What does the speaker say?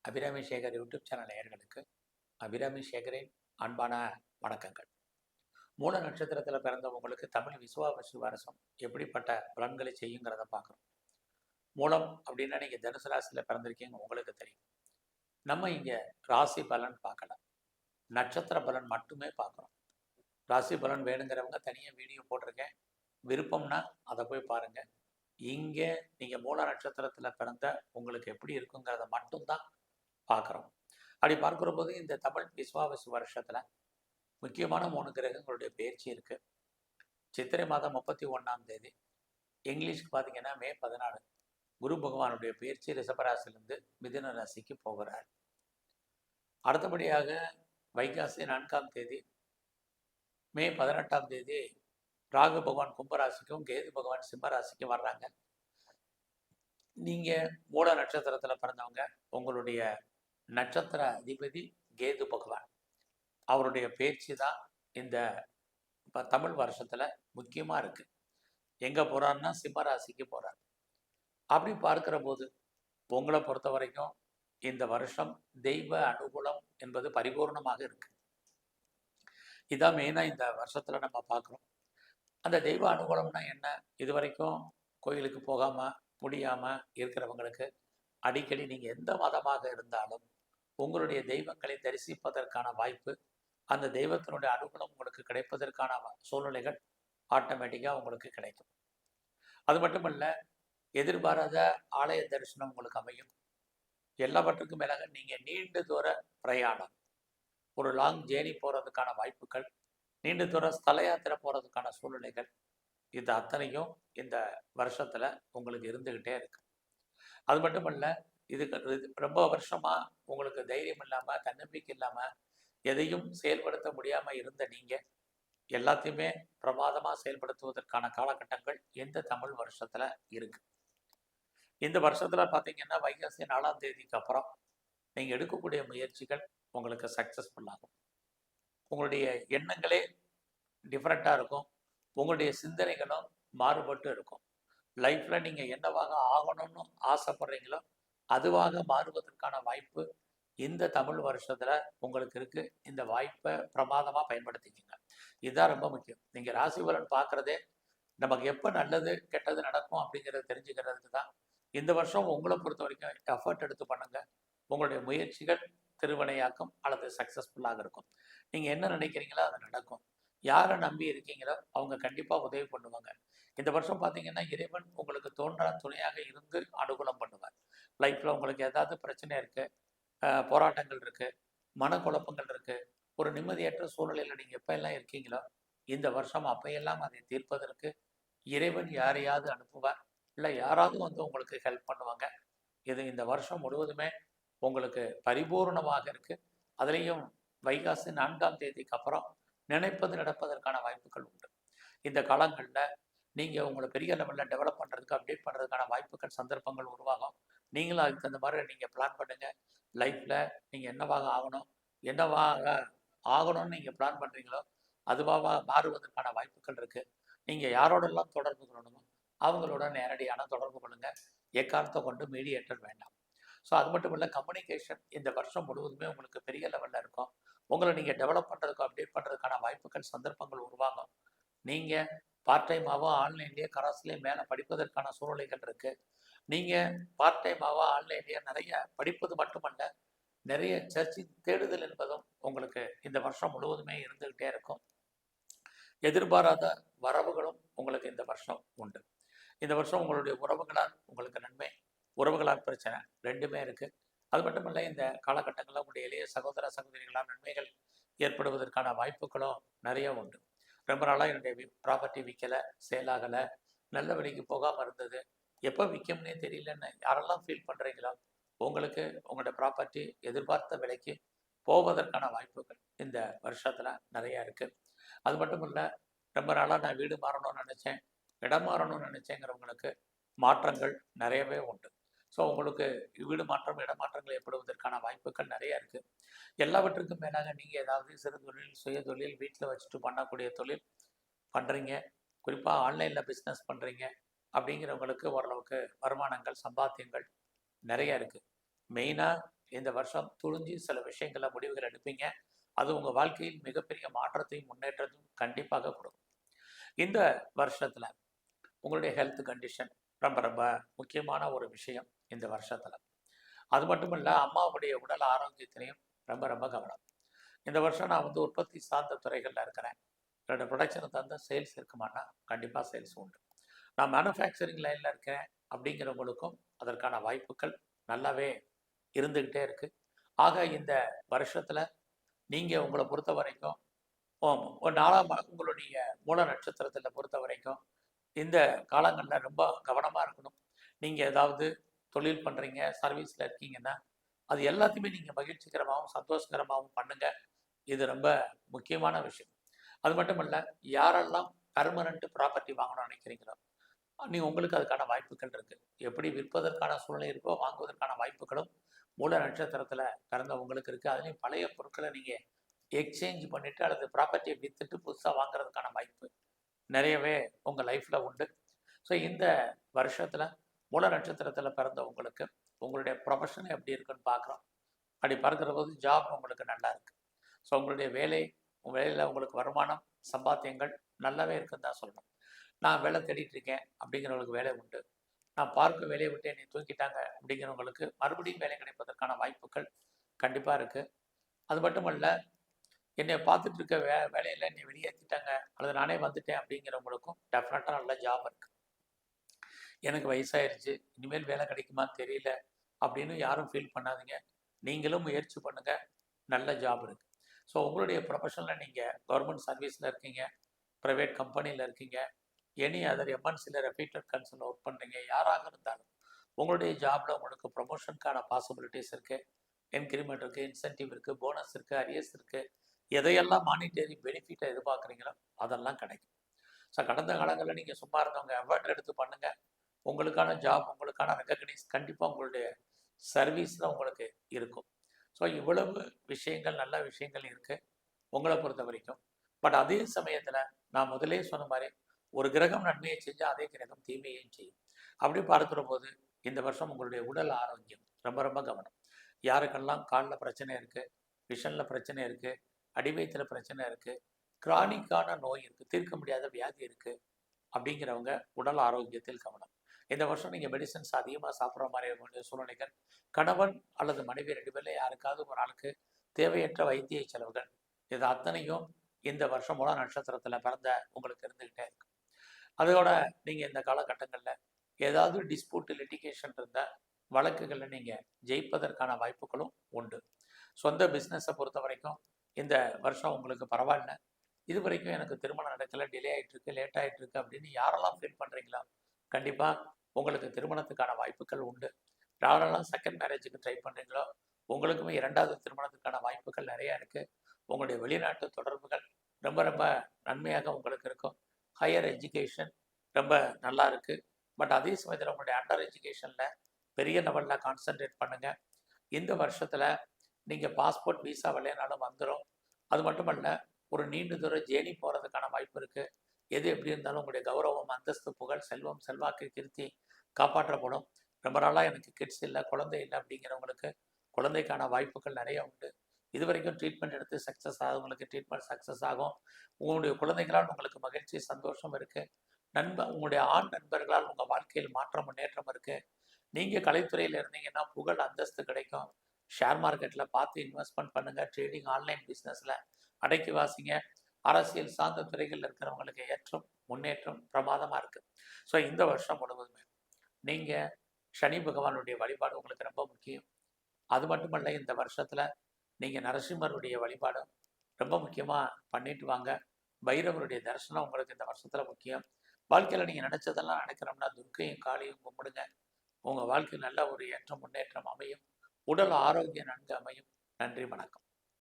Abirami Sekar YouTube channel நேயர்களுக்கு அபிராமி சேகரின் அன்பான வணக்கங்கள். மூல நட்சத்திரத்தில் பிறந்தவங்களுக்கு தமிழ் விசுவாவசு வருஷம் எப்படிப்பட்ட பலன்களை செய்யுங்கிறத பார்க்குறோம். மூலம் அப்படின்னா நீங்கள் தனுசு ராசியில் பிறந்திருக்கீங்க, உங்களுக்கு தெரியும். நம்ம இங்கே ராசி பலன் பார்க்கல, நட்சத்திர பலன் மட்டுமே பார்க்குறோம். ராசி பலன் வேணுங்கிறவங்க தனியாக வீடியோ போட்டிருக்கேன், விருப்பம்னா அதை போய் பாருங்கள். இங்கே நீங்கள் மூல நட்சத்திரத்தில் பிறந்த உங்களுக்கு எப்படி இருக்குங்கிறத மட்டும்தான் பார்க்குறோம். அப்படி பார்க்குற போது இந்த தமிழ் விஸ்வாவசு வருஷத்தில் முக்கியமான 3 கிரகங்களுடைய பயிற்சி இருக்குது. சித்திரை மாதம் 31ஆம் தேதி, இங்கிலீஷ்க்கு பார்த்தீங்கன்னா மே 14, குரு பகவானுடைய பயிற்சி ரிஷபராசிலிருந்து மிதுன ராசிக்கு போகிறார். அடுத்தபடியாக வைகாசி 4ஆம் தேதி, மே 18ஆம் தேதி ராகு பகவான் கும்பராசிக்கும் கேது பகவான் சிம்மராசிக்கும் வர்றாங்க. நீங்கள் மூல நட்சத்திரத்தில் பிறந்தவங்க, உங்களுடைய நட்சத்திர அதிபதி கேது பகவான், அவருடைய பேச்சு தான் இந்த தமிழ் வருஷத்தில் முக்கியமாக இருக்குது. எங்கே போகிறாருன்னா சிம்மராசிக்கு போகிறார். அப்படி பார்க்குற போது உங்களை பொறுத்த வரைக்கும் இந்த வருஷம் தெய்வ அனுகூலம் என்பது பரிபூர்ணமாக இருக்குது. இதான் மெயினாக இந்த வருஷத்தில் நம்ம பார்க்குறோம். அந்த தெய்வ அனுகூலம்னா என்ன? இது வரைக்கும் கோயிலுக்கு போகாமல் முடியாமல் இருக்கிறவங்களுக்கு அடிக்கடி நீங்கள் எந்த மதமாக இருந்தாலும் உங்களுடைய தெய்வங்களை தரிசிப்பதற்கான வாய்ப்பு, அந்த தெய்வத்தினுடைய அனுகூலம் உங்களுக்கு கிடைப்பதற்கான சூழ்நிலைகள் ஆட்டோமேட்டிக்காக உங்களுக்கு கிடைக்கும். அது மட்டுமல்ல, எதிர்பாராத ஆலய தரிசனம் உங்களுக்கு அமையும். எல்லாவற்றுக்கும் மேலாக நீங்கள் நீண்ட தூர பிரயாணம், ஒரு லாங் ஜேர்னி போகிறதுக்கான வாய்ப்புகள், நீண்ட தூர ஸ்தல யாத்திரை போகிறதுக்கான சூழ்நிலைகள், இது அத்தனையும் இந்த வருஷத்தில் உங்களுக்கு இருந்துக்கிட்டே இருக்கு. அது மட்டுமல்ல, இதுக்கு ரொம்ப வருஷமாக உங்களுக்கு தைரியம் இல்லாமல், தன்னம்பிக்கை இல்லாமல், எதையும் செயல்படுத்த முடியாமல் இருந்த நீங்கள் எல்லாத்தையுமே பிரமாதமாக செயல்படுத்துவதற்கான காலகட்டங்கள் இந்த தமிழ் வருஷத்தில் இருக்கு. இந்த வருஷத்தில் பார்த்தீங்கன்னா வைகாசி 4ஆம் தேதிக்கு அப்புறம் நீங்கள் எடுக்கக்கூடிய முயற்சிகள் உங்களுக்கு சக்ஸஸ்ஃபுல் ஆகும். உங்களுடைய எண்ணங்களே டிஃப்ரெண்ட்டாக இருக்கும், உங்களுடைய சிந்தனைகளும் மாறுபட்டு இருக்கும். லைஃப்பில் நீங்கள் என்னவாக ஆகணும்னு ஆசைப்படுறீங்களோ அதுவாக மாறுவதற்கான வாய்ப்பு இந்த தமிழ் வருஷத்தில் உங்களுக்கு இருக்குது. இந்த வாய்ப்பை பிரமாதமாக பயன்படுத்திக்கங்க. இதுதான் ரொம்ப முக்கியம். நீங்கள் ராசி பலன் பார்க்குறதே நமக்கு எப்போ நல்லது கெட்டது நடக்கும் அப்படிங்கிறத தெரிஞ்சுக்கிறதுக்கு தான். இந்த வருஷம் உங்களை பொறுத்த வரைக்கும் எஃபர்ட் எடுத்து பண்ணுங்க. உங்களுடைய முயற்சிகள் திருவினையாக்கும் அல்லது சக்ஸஸ்ஃபுல்லாக இருக்கும். நீங்கள் என்ன நினைக்கிறீங்களோ அது நடக்கும். யாரை நம்பி இருக்கீங்களோ அவங்க கண்டிப்பாக உதவி பண்ணுவாங்க. இந்த வருஷம் பார்த்தீங்கன்னா இறைவன் உங்களுக்கு தோன்றா துணையாக இருந்து அனுகூலம் பண்ணுவார். லைஃப்பில் உங்களுக்கு ஏதாவது பிரச்சனை இருக்குது, போராட்டங்கள் இருக்குது, மனக்குழப்பங்கள் இருக்குது, ஒரு நிம்மதியற்ற சூழ்நிலையில் நீங்கள் எப்போ எல்லாம் இருக்கீங்களோ இந்த வருஷம் அப்பையெல்லாம் அதை தீர்ப்பதற்கு இறைவன் யாரையாவது அனுப்புவார், இல்லை யாராவது வந்து உங்களுக்கு ஹெல்ப் பண்ணுவாங்க. இது இந்த வருஷம் முழுவதுமே உங்களுக்கு பரிபூர்ணமாக இருக்குது. அதுலேயும் வைகாசி 4ஆம் தேதிக்கு அப்புறம் நினைப்பது நடப்பதற்கான வாய்ப்புகள் உண்டு. இந்த காலங்களில் நீங்கள் உங்களை பெரிய லெவலில் டெவலப் பண்ணுறதுக்கு, அப்டேட் பண்ணுறதுக்கான வாய்ப்புகள், சந்தர்ப்பங்கள் உருவாகும். நீங்களும் அதுக்கு தகுந்த மாதிரி நீங்கள் பிளான் பண்ணுங்கள். லைஃப்பில் நீங்கள் என்னவாக ஆகணும், என்னவாக ஆகணும்னு நீங்கள் பிளான் பண்ணுறீங்களோ அதுவாக மாறுவதற்கான வாய்ப்புகள் இருக்குது. நீங்கள் யாரோடெல்லாம் தொடர்பு கொள்ளணுமோ அவங்களோட நேரடியான தொடர்பு கொள்ளுங்கள். எக்காரணத்தை கொண்டு மீடியேட்டர் வேண்டாம். ஸோ அது மட்டும் இல்லை, கம்யூனிகேஷன் இந்த வருஷம் முழுவதுமே உங்களுக்கு பெரிய லெவலில் இருக்கும். உங்களை நீங்கள் டெவலப் பண்ணுறதுக்கு, அப்டேட் பண்ணுறதுக்கான வாய்ப்புகள், சந்தர்ப்பங்கள் உருவாகும். நீங்கள் பார்ட் டைமாவோ ஆன்லைன்லேயே கராஸ்லேயே மேலே படிப்பதற்கான சூழ்நிலைகள் இருக்குது. நீங்கள் பார்ட் டைமாவோ ஆன்லைன்லேயே நிறைய படிப்பது மட்டுமல்ல, நிறைய சர்ச்சிங் தேடுதல் என்பதும் உங்களுக்கு இந்த வருஷம் முழுவதுமே இருந்துக்கிட்டே இருக்கும். எதிர்பாராத வரவுகளும் உங்களுக்கு இந்த வருஷம் உண்டு. இந்த வருஷம் உங்களுடைய உறவுகளால் உங்களுக்கு நன்மை, உறவுகளால் பிரச்சனை, ரெண்டுமே இருக்குது. அது மட்டுமல்ல, இந்த காலகட்டங்களில் உங்களுடைய இளைய சகோதர சகோதரிகளால் நன்மைகள் ஏற்படுவதற்கான வாய்ப்புகளும் நிறைய உண்டு. ரொம்ப நாளாக என்னுடைய ப்ராப்பர்ட்டி விற்கலை, சேலாகலை, நல்ல விலைக்கு போகாமல் இருந்தது, எப்போ விற்கும்னே தெரியலன்னு யாரெல்லாம் ஃபீல் பண்ணுறீங்களோ உங்களுக்கு உங்களோட ப்ராப்பர்ட்டி எதிர்பார்த்த விலைக்கு போவதற்கான வாய்ப்புகள் இந்த வருஷத்தில் நிறையா இருக்குது. அது மட்டும் இல்லை, ரொம்ப நாளாக நான் வீடு மாறணும்னு நினச்சேன், இடம் மாறணும்னு நினச்சேங்கிறவங்களுக்கு மாற்றங்கள் நிறையவே உண்டு. ஸோ உங்களுக்கு வீடு மாற்றம், இடமாற்றங்கள் ஏற்படுவதற்கான வாய்ப்புகள் நிறையா இருக்குது. எல்லாவற்றுக்கும் மேலாக நீங்கள் ஏதாவது சிறு தொழில், சுய தொழில், வீட்டில் வச்சுட்டு பண்ணக்கூடிய தொழில் பண்ணுறீங்க, குறிப்பாக ஆன்லைனில் பிஸ்னஸ் பண்ணுறீங்க அப்படிங்கிறவங்களுக்கு ஓரளவுக்கு வருமானங்கள், சம்பாத்தியங்கள் நிறைய இருக்குது. மெயினாக இந்த வருஷம் துணிஞ்சு சில விஷயங்கள முடிவுகள் எடுப்பீங்க. அது உங்கள் வாழ்க்கையில் மிகப்பெரிய மாற்றத்தையும் முன்னேற்றத்தையும் கண்டிப்பாக கொடுக்கும். இந்த வருஷத்தில் உங்களுடைய ஹெல்த் கண்டிஷன் ரொம்ப ரொம்ப முக்கியமான ஒரு விஷயம் இந்த வருஷத்தில். அது மட்டும் இல்லை, அம்மாவுடைய உடல் ஆரோக்கியத்திலையும் ரொம்ப ரொம்ப கவனம். இந்த வருஷம் நான் உற்பத்தி சார்ந்த துறைகளில் இருக்கிறேன். என்னோடய ப்ரொடக்ஷனை தந்த சேல்ஸ் இருக்குமானா கண்டிப்பாக சேல்ஸ் உண்டு. நான் மேனுஃபேக்சரிங் லைனில் இருக்கேன் அப்படிங்கிறவங்களுக்கும் அதற்கான வாய்ப்புகள் நல்லாவே இருந்துக்கிட்டே இருக்குது. ஆக இந்த வருஷத்தில் நீங்கள் உங்களை பொறுத்த வரைக்கும் ஒரு நாளாக உங்களுடைய மூல நட்சத்திரத்தில் பொறுத்த வரைக்கும் இந்த காலங்களில் ரொம்ப கவனமாக இருக்கணும். நீங்கள் ஏதாவது தொழில் பண்ணுறீங்க, சர்வீஸில் இருக்கீங்கன்னா அது எல்லாத்தையுமே நீங்கள் மகிழ்ச்சிகரமாகவும் சந்தோஷகரமாகவும் பண்ணுங்கள். இது ரொம்ப முக்கியமான விஷயம். அது மட்டும் இல்லை, யாரெல்லாம் பர்மனெண்ட் ப்ராப்பர்ட்டி வாங்கணும்னு நினைக்கிறீங்களோ நீங்கள் உங்களுக்கு அதுக்கான வாய்ப்புகள் இருக்குது. எப்படி விற்பதற்கான சூழ்நிலை இருக்கோ வாங்குவதற்கான வாய்ப்புகளும் மூல நட்சத்திரத்தில் பிறந்தவங்களுக்கு இருக்குது. அதுலேயும் பழைய பொருட்களை நீங்கள் எக்ஸ்சேஞ்ச் பண்ணிவிட்டு அல்லது ப்ராப்பர்ட்டியை விற்றுட்டு புதுசாக வாங்குறதுக்கான வாய்ப்பு நிறையவே உங்கள் லைஃப்பில் உண்டு. ஸோ இந்த வருஷத்தில் மூல நட்சத்திரத்தில் பிறந்தவங்களுக்கு உங்களுடைய ப்ரொஃபஷன் எப்படி இருக்குன்னு பார்க்குறோம். அப்படி பார்க்குற போது ஜாப் உங்களுக்கு நல்லா இருக்குது. ஸோ உங்களுடைய வேலையில் உங்களுக்கு வருமானம் சம்பாத்தியங்கள் நல்லாவே இருக்குன்னு தான் சொல்லணும். நான் வேலை தேடிட்டு இருக்கேன் அப்படிங்கிறவங்களுக்கு வேலை உண்டு. நான் பார்க்க வேலையை விட்டு என்னை தூக்கிட்டாங்க அப்படிங்கிறவங்களுக்கு மறுபடியும் வேலை கிடைப்பதற்கான வாய்ப்புகள் கண்டிப்பாக இருக்குது. அது மட்டுமல்ல, என்னை பார்த்துட்டு இருக்க வேலையில் என்னை வெளியேற்றிட்டாங்க அல்லது நானே வந்துட்டேன் அப்படிங்கிறவங்களுக்கும் டெஃபினட்டாக நல்ல ஜாப் இருக்குது. எனக்கு வயசாயிருச்சு, இனிமேல் வேலை கிடைக்குமான்னு தெரியல அப்படின்னு யாரும் ஃபீல் பண்ணாதீங்க. நீங்களும் முயற்சி பண்ணுங்கள், நல்ல ஜாப் இருக்குது. ஸோ உங்களுடைய ப்ரொஃபஷனில் நீங்கள் கவர்மெண்ட் சர்வீஸில் இருக்கீங்க, ப்ரைவேட் கம்பெனியில் இருக்கீங்க, எனி அதர் எம்என்சியில் ரெப்யூட்டட் கன்சர்னில் ஒர்க் பண்ணுறீங்க, யாராக இருந்தாலும் உங்களுடைய ஜாபில் உங்களுக்கு ப்ரொமோஷனுக்கான பாசிபிலிட்டிஸ் இருக்குது, இன்க்ரிமெண்ட் இருக்குது, இன்சென்டிவ் இருக்குது, போனஸ் இருக்குது, அரியர்ஸ் இருக்குது. எதையெல்லாம் மானிட்டரி பெனிஃபிட்டை எதிர்பார்க்குறீங்களோ அதெல்லாம் கிடைக்கும். ஸோ கடந்த காலங்களில் நீங்கள் சும்மா இருந்தவங்க எஃபர்ட் எடுத்து பண்ணுங்கள். உங்களுக்கான ஜாப், உங்களுக்கான ரெக்கக்னைஸ் கண்டிப்பாக உங்களுடைய சர்வீஸில் உங்களுக்கு இருக்கும். ஸோ இவ்வளவு விஷயங்கள், நல்ல விஷயங்கள் இருக்குது உங்களை பொறுத்த வரைக்கும். பட் அதே சமயத்தில் நான் முதலே சொன்ன மாதிரி ஒரு கிரகம் நன்மையை செஞ்சால் அதே கிரகம் தீமையையும் செய்யும். அப்படி பார்க்குற போது இந்த வருஷம் உங்களுடைய உடல் ஆரோக்கியம் ரொம்ப ரொம்ப கவனம். யாருக்கெல்லாம் காலில் பிரச்சனை இருக்குது, விஷனில் பிரச்சனை இருக்குது, அடிவயத்தில் பிரச்சனை இருக்குது, கிரானிக்கான நோய் இருக்குது, தீர்க்க முடியாத வியாதி இருக்குது அப்படிங்கிறவங்க உடல் ஆரோக்கியத்தில் கவனம். இந்த வருஷம் நீங்கள் மெடிசன்ஸ் அதிகமாக சாப்பிட்ற மாதிரி இருக்கக்கூடிய சூழ்நிலைகள், கணவன் அல்லது மனைவி 2 பேரில் யாருக்காவது ஒரு ஆளுக்கு தேவையற்ற வைத்திய செலவுகள், இது அத்தனையும் இந்த வருஷம் மூல நட்சத்திரத்தில் பிறந்த உங்களுக்கு இருந்துக்கிட்டே இருக்கு. அதோட நீங்கள் இந்த காலகட்டங்களில் ஏதாவது டிஸ்பியூட், லிட்டிகேஷன் இருந்த வழக்குகளில் நீங்கள் ஜெயிப்பதற்கான வாய்ப்புகளும் உண்டு. சொந்த பிஸ்னஸை பொறுத்த வரைக்கும் இந்த வருஷம் உங்களுக்கு பரவாயில்ல, இது வரைக்கும் எனக்கு திருமணம் நடக்கலை, டிலே ஆகிட்டுருக்கு, லேட் ஆகிட்டுருக்கு அப்படின்னு யாரெல்லாம் ஃபீல் பண்ணுறீங்களோ கண்டிப்பாக உங்களுக்கு திருமணத்துக்கான வாய்ப்புகள் உண்டு. யாரெல்லாம் செகண்ட் மேரேஜுக்கு ட்ரை பண்ணுறீங்களோ உங்களுக்குமே 2வது திருமணத்துக்கான வாய்ப்புகள் நிறையா இருக்குது. உங்களுடைய வெளிநாட்டு தொடர்புகள் ரொம்ப ரொம்ப நன்மையாக உங்களுக்கு இருக்கும். ஹையர் எஜுகேஷன் ரொம்ப நல்லா இருக்குது. பட் அதே சமயத்தில் உங்களுடைய அண்டர் எஜுகேஷனில் பெரிய லெவலில் கான்சன்ட்ரேட் பண்ணுங்கள். இந்த வருஷத்தில் நீங்கள் பாஸ்போர்ட் வீசா விளையானாலும் வந்துடும். அது மட்டுமல்ல, ஒரு நீண்ட தூர ஜேர்னி போகிறதுக்கான வாய்ப்பு இருக்குது. எது எப்படி இருந்தாலும் உங்களுடைய கௌரவம், அந்தஸ்து, புகழ், செல்வம், செல்வாக்கு, கீர்த்தி காப்பாற்றப்படும். ரொம்ப நாளாக எனக்கு கிட்ஸ் இல்லை, குழந்தை இல்லை அப்படிங்கிறவங்களுக்கு குழந்தைக்கான வாய்ப்புகள் நிறைய உண்டு. இது வரைக்கும் ட்ரீட்மெண்ட் எடுத்து சக்ஸஸ் ஆகுவங்களுக்கு ட்ரீட்மெண்ட் சக்ஸஸ் ஆகும். உங்களுடைய குழந்தைகளால் உங்களுக்கு மகிழ்ச்சி, சந்தோஷம் இருக்குது. உங்களுடைய ஆண் நண்பர்களால் உங்கள் வாழ்க்கையில் மாற்றம், முன்னேற்றம் இருக்குது. நீங்கள் கலைத்துறையில் இருந்தீங்கன்னா புகழ், அந்தஸ்து கிடைக்கும். ஷேர் மார்க்கெட்டில் பார்த்து இன்வெஸ்ட்மெண்ட் பண்ணுங்கள். ட்ரேடிங், ஆன்லைன் பிஸ்னஸில் அடக்கி வாசிங்க. அரசியல் சார்ந்த துறைகளில் இருக்கிறவங்களுக்கு ஏற்றம், முன்னேற்றம் பிரமாதமாக இருக்குது. ஸோ இந்த வருஷம் முழுவதுமே நீங்கள் சனி பகவானுடைய வழிபாடு உங்களுக்கு ரொம்ப முக்கியம். அது மட்டுமல்ல, இந்த வருஷத்தில் நீங்கள் நரசிம்மருடைய வழிபாடு ரொம்ப முக்கியமாக பண்ணிட்டு வாங்க. பைரவருடைய தரிசனம் உங்களுக்கு இந்த வருஷத்தில் முக்கியம். வாழ்க்கையில் நீங்கள் நினச்சதெல்லாம் நடக்கிறோம்னா துர்க்கையும் காளியும் கும்பிடுங்க. உங்கள் வாழ்க்கையில் நல்ல ஒரு ஏற்றம், முன்னேற்றம் அமையும். உடல் ஆரோக்கியம் நன்கு அமையும். நன்றி, வணக்கம்.